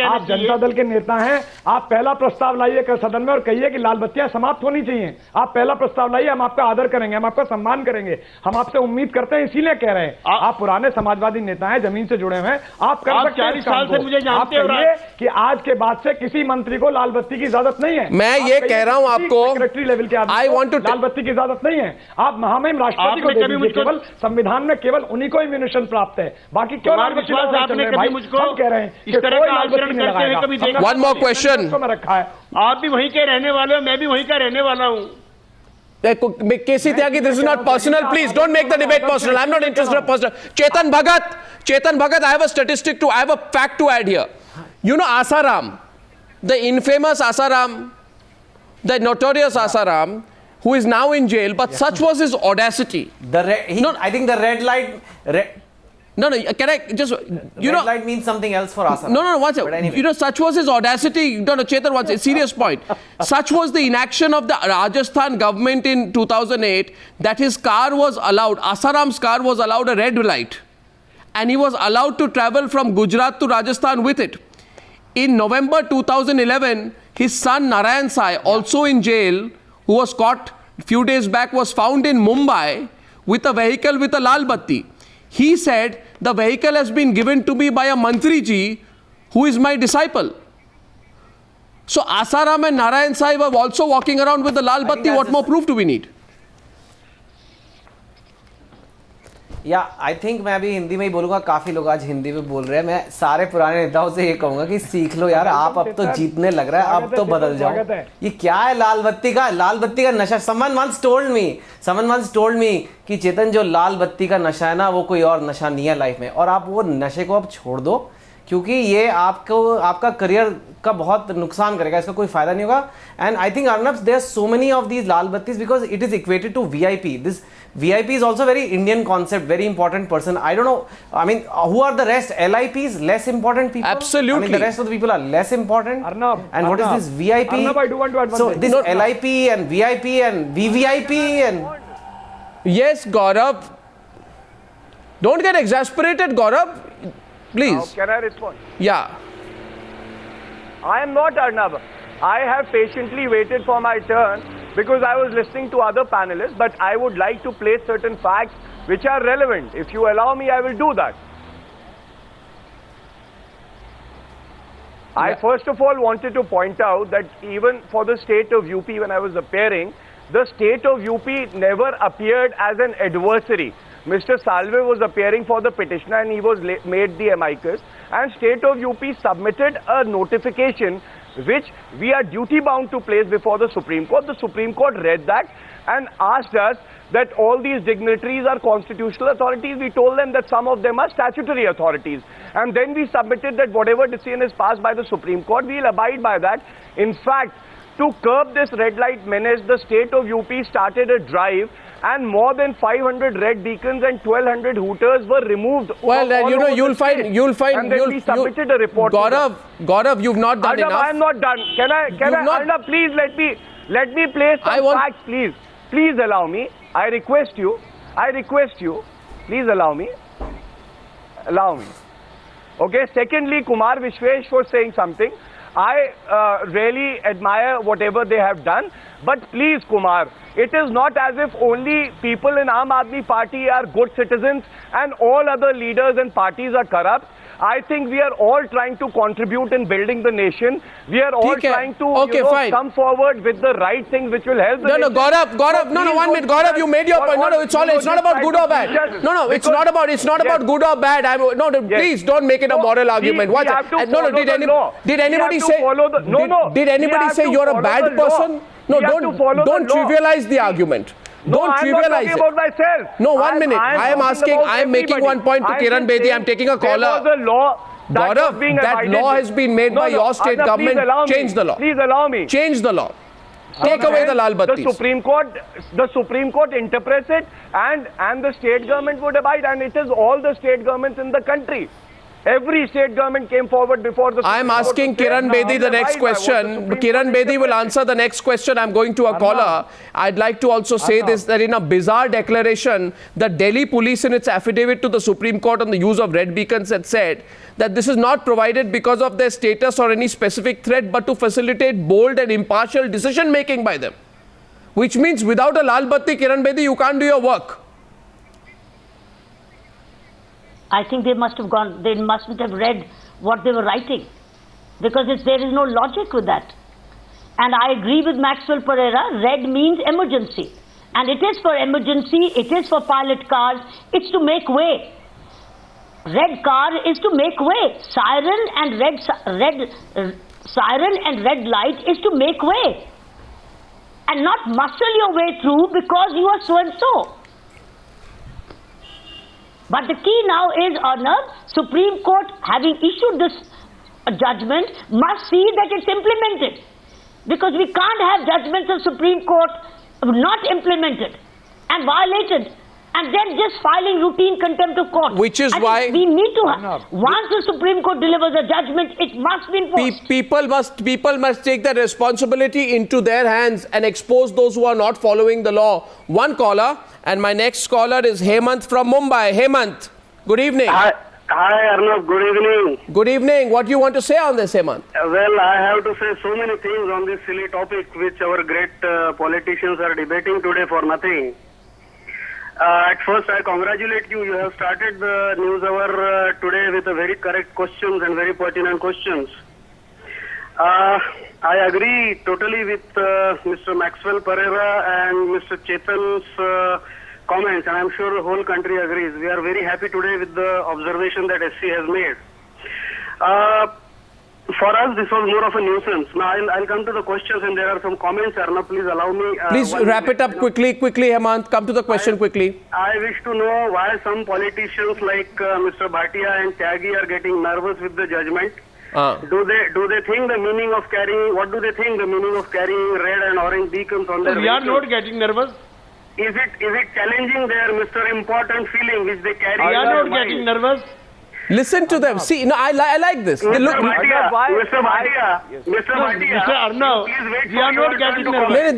आप जनता दल के नेता हैं, आप पहला प्रस्ताव लाइए सदन में और कहिए कि लाल बत्तियां समाप्त होनी चाहिए. आप पहला प्रस्ताव लाइए, हम आपका आदर करेंगे, हम आपका सम्मान करेंगे. हम आपसे उम्मीद करते हैं, इसीलिए कह रहे हैं. आप पुराने समाजवादी नेता हैं, जमीन से जुड़े हुए हैं, आप कर सकते हैं. 40 साल से मुझे जानते हो रहे कि आज के बाद से किसी मंत्री को लाल बत्ती की इजाजत नहीं है. मैं ये कह रहा हूं आपको, सेक्रेटरी लेवल के आदमी लाल बत्ती की इजाजत नहीं है. आप महामहिम राष्ट्रपति को दे दीजिए. केवल संविधान में केवल उन्हीं को इम्यूनिशन प्राप्त है, बाकी क्यों? आपने कभी मुझको कह रहे हैं इस तरह का आचरण करते हुए कभी देखा? One more question. रखा है. आप भी वहीं के रहने वाले हो, मैं भी वहीं का रहने वाला हूं. KC Tyagi, this is not personal. Please don't make the debate personal. I'm not interested in personal. Chetan Bhagat, I have a statistic I have a fact to add here. You know Asaram, the infamous Asaram, the notorious Asaram, who is now in jail, but such was his audacity. I think the red light. No, can I just, red light means something else for us. No, one second. Anyway. Such was his audacity. No, Chetan, what's a serious point. Such was the inaction of the Rajasthan government in 2008 that his car was allowed, Asaram's car was allowed a red light. And he was allowed to travel from Gujarat to Rajasthan with it. In November 2011, his son Narayan Sai, also in jail, who was caught a few days back, was found in Mumbai with a vehicle with a lal batti. He said, the vehicle has been given to me by a Mantri ji who is my disciple. So Asaram and Narayan Sahib are also walking around with the Lal Batti. What more proof do we need? या I think मैं अभी हिंदी में ही बोलूंगा, काफी लोग आज हिंदी में बोल रहे हैं। मैं सारे पुराने नेताओं से ये कहूंगा कि सीख लो यार, आप अब तो जीतने लग रहा है, अब तो बदल जाओ। ये क्या है लाल बत्ती का नशा? समवन वंस टोल्ड मी कि चेतन, जो लाल बत्ती का नशा है ना, वो कोई और नशा नहीं है लाइफ में, और आप वो नशे को अब छोड़ दो, क्योंकि ये आपका करियर का बहुत नुकसान करेगा, इसका कोई फायदा नहीं होगा। And I think Arnab, there are so many of these lal बत्तीज because it is equated to VIP. This VIP is also very Indian concept, very important person. I don't know, I mean, who are the rest? LIPs, less important people? Absolutely. I mean, the rest of the people are less important. Arnab, and what is this VIP? Arnab, I do want to add one so thing. this LIP and VIP and VVIP and... Yes, Gaurav. Don't get exasperated, Gaurav. Please. Now, can I respond? Yeah. I am not Arnab. I have patiently waited for my turn because I was listening to other panelists, but I would like to place certain facts which are relevant. If you allow me, I will do that. I first of all wanted to point out that even for the state of UP, when I was appearing, the state of UP never appeared as an adversary. Mr. Salve was appearing for the petitioner and he was made the amicus, and state of UP submitted a notification which we are duty bound to place before the Supreme Court. The Supreme Court read that and asked us that all these dignitaries are constitutional authorities. We told them that some of them are statutory authorities. And then we submitted that whatever decision is passed by the Supreme Court, we will abide by that. In fact, to curb this red light menace, the state of UP started a drive, and more than 500 red beacons and 1200 hooters were removed. Well, you know, you'll find. And then we submitted a report. Gaurav, you've not done enough. I am not done. Can I? Arnab, please let me place some facts, please. Please allow me. I request you. Please allow me. Okay. Secondly, Kumar Vishwesh for saying something. I really admire whatever they have done, but please, Kumar, it is not as if only people in Aam Aadmi Party are good citizens and all other leaders and parties are corrupt. I think we are all trying to contribute in building the nation. We are all trying to come forward with the right things which will help the nation. Gaurav, 1 minute. Gaurav, you made your point. No, it's not about good or bad. No, it's not about good or bad. Please don't make it a moral argument. Did anybody say you're a bad person? No, don't trivialize the argument. Don't trivialize it. About myself. No, 1 minute. I am making one point to Kiran Bedi. I am taking a caller. There was a law Gaurav, that law has been made by your state government. Change the law. Please allow me. Change the law. Take away the Lal Battis. The Supreme Court interprets it, and the state government would abide, and it is all the state governments in the country. Every state government came forward before the Supreme Court. I am asking Kiran Bedi the next question. Kiran Bedi will answer the next question. I am going to a caller. I'd like to also say this, that in a bizarre declaration, the Delhi police in its affidavit to the Supreme Court on the use of red beacons had said that this is not provided because of their status or any specific threat, but to facilitate bold and impartial decision making by them. Which means without a Lal Batti, Kiran Bedi, you can't do your work. I think they mustn't have read what they were writing, because there is no logic with that. And I agree with Maxwell Pereira, red means emergency. And it is for emergency, it is for pilot cars, it's to make way. Red car is to make way. Siren and red light is to make way. And not muscle your way through because you are so and so. But the key now is, Arnab, Supreme Court, having issued this judgment, must see that it's implemented. Because we can't have judgments of Supreme Court not implemented and violated, and then just filing routine contempt of court. Which is why we need to once the Supreme Court delivers a judgment, it must be enforced. People must take the responsibility into their hands and expose those who are not following the law. One caller, and my next caller is Hemant from Mumbai. Hemant, good evening. Hi Arnab, good evening. Good evening. What do you want to say on this, Hemant? Well, I have to say so many things on this silly topic which our great politicians are debating today for nothing. At first, I congratulate you. You have started the news hour today with a very correct questions and very pertinent questions. I agree totally with Mr. Maxwell Pereira and Mr. Chetan's comments, and I'm sure the whole country agrees. We are very happy today with the observation that SC has made. For us, this was more of a nuisance. Now, I'll come to the questions, and there are some comments. Arnav, please allow me. Please wrap it up quickly, Hemant. Come to the question quickly. I wish to know why some politicians like Mr. Bhatia and Tyagi are getting nervous with the judgment. Do they think the meaning of carrying? What do they think the meaning of carrying red and orange beacons on their vehicles? We are not getting nervous. Is it challenging their Mr. Important feeling which they carry? We are not getting nervous. Listen to them. See, no, I like this. Mr. Look, Bhatia, Mr. Bhatia, Mr. Arnav, please wait we are for not your getting turn to nervous. नहीं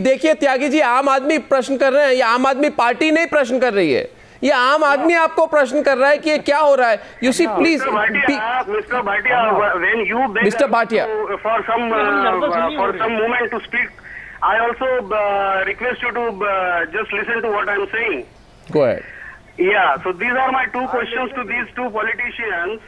देखिए त्यागी जी आम आदमी प्रश्न कर रहे हैं, ये आम आदमी पार्टी नहीं प्रश्न कर रही है, ये आम आदमी आपको प्रश्न कर रहा है कि ये क्या हो रहा है. You see, please, Mr. Bhatia, when you beg Mr. Bhatia. for some moment to speak, I also request you to just listen to what I'm saying. Go ahead. Yeah, so these are my two questions to these two politicians.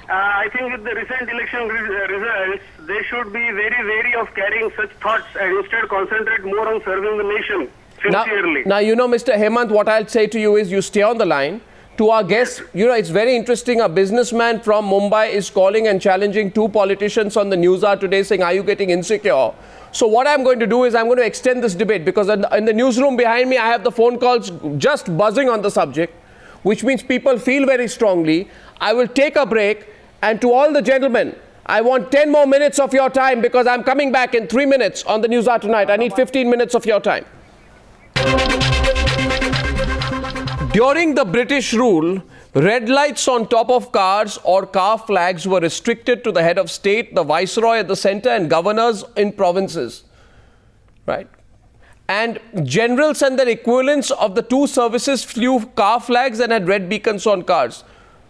I think with the recent election results, they should be very wary of carrying such thoughts and instead concentrate more on serving the nation sincerely. Now, you know, Mr. Hemant, what I'll say to you is you stay on the line. To our guests, you know, it's very interesting. A businessman from Mumbai is calling and challenging two politicians on the News Hour today saying, are you getting insecure? So what I'm going to do is I'm going to extend this debate because in the newsroom behind me, I have the phone calls just buzzing on the subject, which means people feel very strongly. I will take a break, and to all the gentlemen, I want 10 more minutes of your time because I'm coming back in 3 minutes on the News Hour tonight. I need 15 minutes of your time. During the British rule, red lights on top of cars or car flags were restricted to the head of state, the viceroy at the center, and governors in provinces. Right? And generals and their equivalents of the two services flew car flags and had red beacons on cars.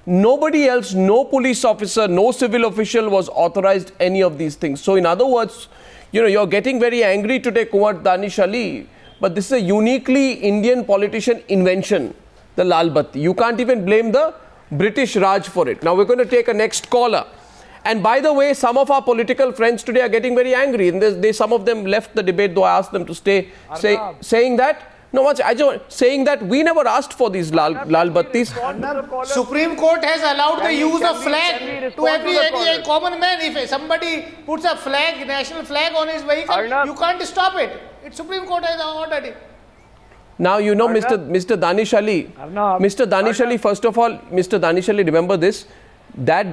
Nobody else, no police officer, no civil official was authorized any of these things. So in other words, you know, you're getting very angry today, Kunwar Danish Ali, but this is a uniquely Indian politician invention, the Lal Batti. You can't even blame the British Raj for it. Now we're going to take a next caller. And by the way, some of our political friends today are getting very angry. And some of them left the debate, though I asked them to stay, saying that, saying that we never asked for these Lal Battis. Supreme Court has allowed the use of flag to every common man. If somebody puts a flag, national flag on his vehicle, you can't stop it. Supreme Court has ordered it. Now, you know, Mr. Danish Ali, Mr. Danish Ali, first of all, Mr. Danish Ali, remember this, that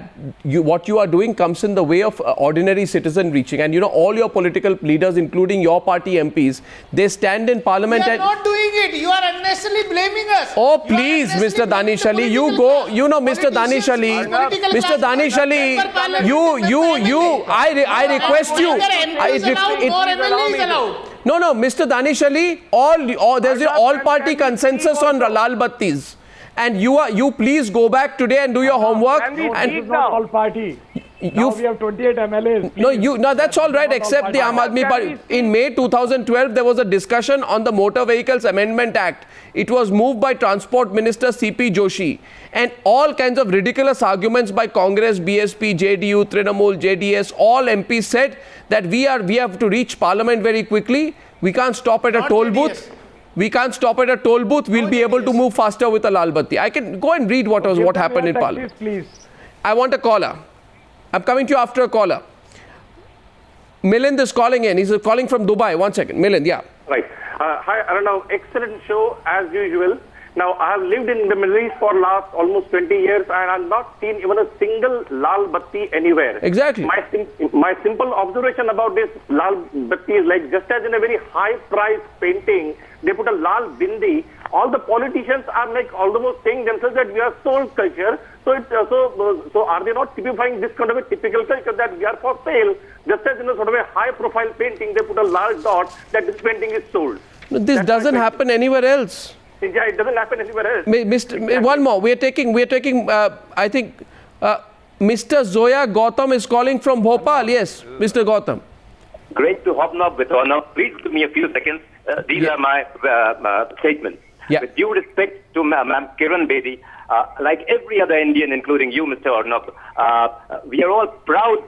what you are doing comes in the way of ordinary citizen reaching. And you know, all your political leaders, including your party MPs, they stand in parliament. You are not doing it. You are unnecessarily blaming us. Oh, please, Mr. Danish Ali, you go, you know, Mr. Danish Ali, Mr. Danish Ali, I request you. No, Mr. Danish Ali, there's an all-party consensus on Lal Battis. And you please go back today and do your homework. And it's not all party. Now we have 28 MLAs. No, that's all right, except the Aam Aadmi Party. In May 2012, there was a discussion on the Motor Vehicles Amendment Act. It was moved by Transport Minister C.P. Joshi. And all kinds of ridiculous arguments by Congress, BSP, JDU, Trinamool, JDS, all MPs said that we have to reach Parliament very quickly. We can't stop at a toll booth. We can't stop at a toll booth. We'll be able to move faster with a Lal Batti. I can go and read what happened in Parliament. Please. I want a caller. I'm coming to you after a caller. Milind is calling in. He's calling from Dubai. 1 second. Milind, yeah. Right. Hi, Arnav. Excellent show as usual. Now, I have lived in the Middle East for last almost 20 years and I have not seen even a single Lal Batti anywhere. Exactly. My simple observation about this Lal Batti is like just as in a very high price painting, they put a Lal Bindi. All the politicians are like almost saying themselves that we are sold culture. So are they not typifying this kind of a typical culture that we are for sale? Just as in a sort of a high profile painting, they put a Lal dot that this painting is sold. This doesn't happen anywhere else. Yeah, it doesn't happen anywhere else. One more. We are taking. I think Mr. Zoya Gautam is calling from Bhopal. Yes, Mr. Gautam. Great to hobnob with Arnav. Please give me a few seconds. These are my statements. Yeah. With due respect to Ma'am Kiran Bedi. Like every other Indian, including you, Mr. Arnab, we are all proud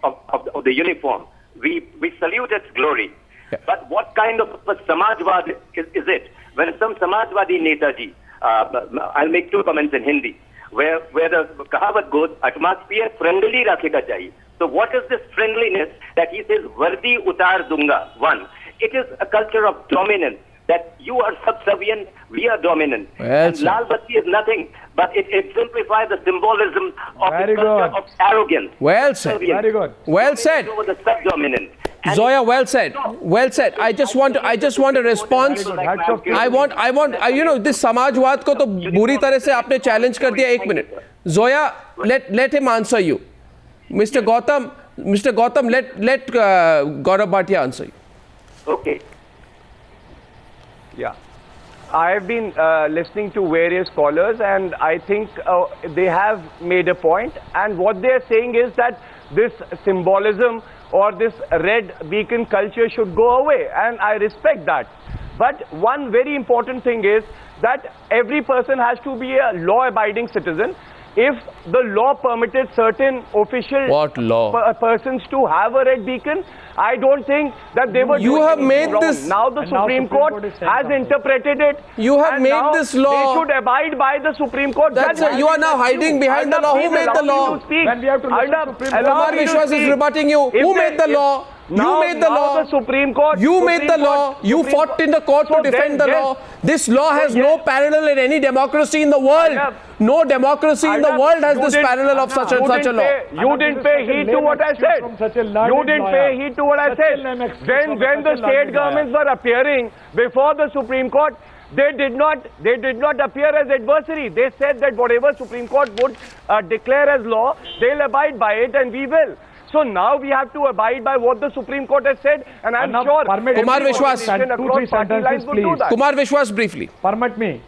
of the uniform. We salute its glory. Yeah. But what kind of a Samajwad is it? When some Samajwadi Netaji, I'll make two comments in Hindi, where the kahavat goes, atmosphere friendly rakhega chahiye. So what is this friendliness that he says, Vardi utar dunga? One, it is a culture of dominance, that you are subservient, we are dominant. Well, and Lal Batti is nothing, but it simplifies the symbolism of the culture of arrogance. Well said. Very good. Well said. Over the subdominant. Zoya, well said. Well said. I just want a response. I want, this Samajwad ko to buri tarah se aapne challenge kar diya. 1 minute. Zoya, let him answer you. Mr. Gautam, let Gaurav Bhatia answer you. Okay. Yeah. I have been listening to various callers, and I think they have made a point. And what they are saying is that this symbolism or this red beacon culture should go away, and I respect that. But one very important thing is that every person has to be a law-abiding citizen. If the law permitted certain official persons to have a red beacon, I don't think that they were You have made wrong. this. Now the Supreme Court has interpreted it. You have made this law. They should abide by the Supreme Court. You are now hiding behind the law. Who made the law? When we have to listen to Supreme Kumar Vishwas is rebutting you. Who made the law? You made the law. The Supreme Court. You made the law. You fought in the court to defend the law. This law has no parallel in any democracy in the world. No democracy in the world has this parallel of such and such a law. You didn't pay heed to what I said. You didn't pay heed to what I said. When the state governments were appearing before the Supreme Court, they did not appear as adversary. They said that whatever Supreme Court would declare as law, they'll abide by it, and we will. So now we have to abide by what the Supreme Court has said, and I'm sure Kumar Vishwas, 2-3 sentences, please. Kumar Vishwas, briefly. Permit me.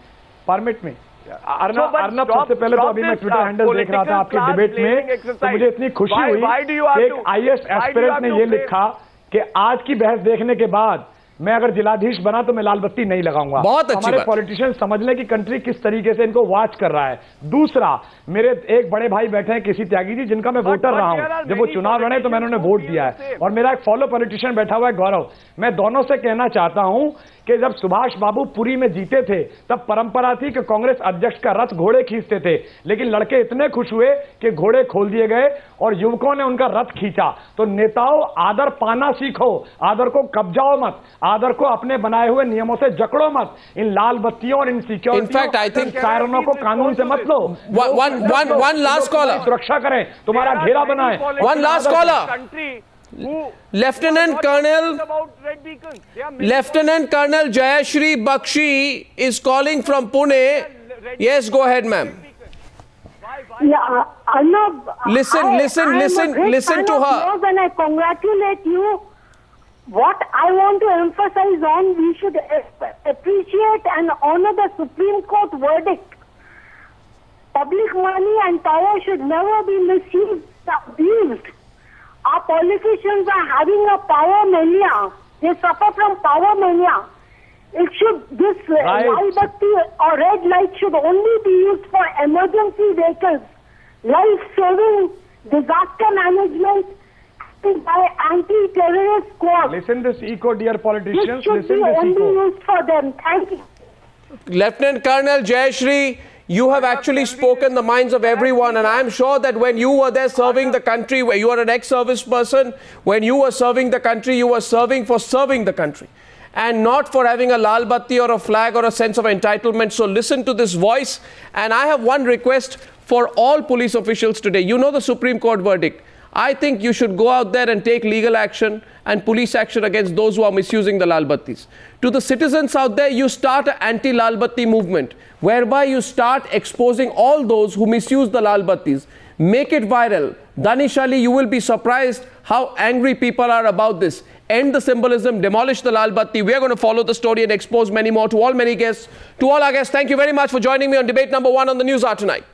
Arnab सबसे पहले तो अभी मैं Twitter handle देख रहा था आपके debate में, तो मुझे इतनी खुशी हुई कि एक आईएएस एस्पिरेंट ने ये लिखा कि आज की बहस देखने के बाद मैं अगर जिलाधीश बना तो मैं लाल बत्ती नहीं लगाऊंगा। बहुत अच्छी हमारे पॉलिटिशियन समझ लें कि कंट्री किस तरीके से इनको वॉच कर रहा है। दूसरा, मेरे एक बड़े भाई बैठे हैं केसी त्यागी जी, जिनका मैं वोटर रहा हूं। जब वो चुनाव लड़े तो मैंने उन्हें वोट दिया है, और मेरा एक फॉलो पॉलिटिशियन बैठा हुआ है गौरव। मैं दोनों से कहना चाहता हूं कि जब सुभाष बाबू पुरी में जीते थे तब परंपरा थी कि कांग्रेस अध्यक्ष का रथ घोड़े खींचते थे, लेकिन लड़के इतने खुश हुए कि घोड़े खोल दिए गए और युवकों ने उनका रथ खींचा। तो नेताओं, आदर पाना सीखो, आदर को कब्जाओ मत, आदर को अपने बनाए हुए नियमों से जकड़ो मत। इन लाल बत्तियों और इन सिक्योरिटी सायरनों को कानून से मत लो। One last caller. सुरक्षा करें, तुम्हारा घेरा बनाए। One last caller. Lieutenant Colonel Jayashri Bakshi is calling from Pune. Yes, go ahead, ma'am. Yeah, Arnab, listen to her. And I congratulate you. What I want to emphasize on, we should appreciate and honor the Supreme Court verdict. Public money and power should never be misused, abused. Our politicians are having a power mania. They suffer from power mania. This Lal Batti or red light should only be used for emergency vehicles, life-saving, disaster management, by anti-terrorist squad. Listen this eco, dear politicians. This should be only used for them. Thank you. Lieutenant Colonel Jayashri, you have actually spoken the minds of everyone, and I am sure that when you were there serving the country, where you are an ex-service person, when you were serving the country, you were serving the country, and not for having a lal batti or a flag or a sense of entitlement. So listen to this voice, and I have one request for all police officials today. You know the Supreme Court verdict. I think you should go out there and take legal action and police action against those who are misusing the lal battis. To the citizens out there, you start an anti-lal batti movement, whereby you start exposing all those who misuse the lal battis. Make it viral. Danish Ali, you will be surprised how angry people are about this. End the symbolism, demolish the lal batti. We are going to follow the story and expose many more. To all many guests, to all our guests, thank you very much for joining me on debate number 1 on the News Hour tonight.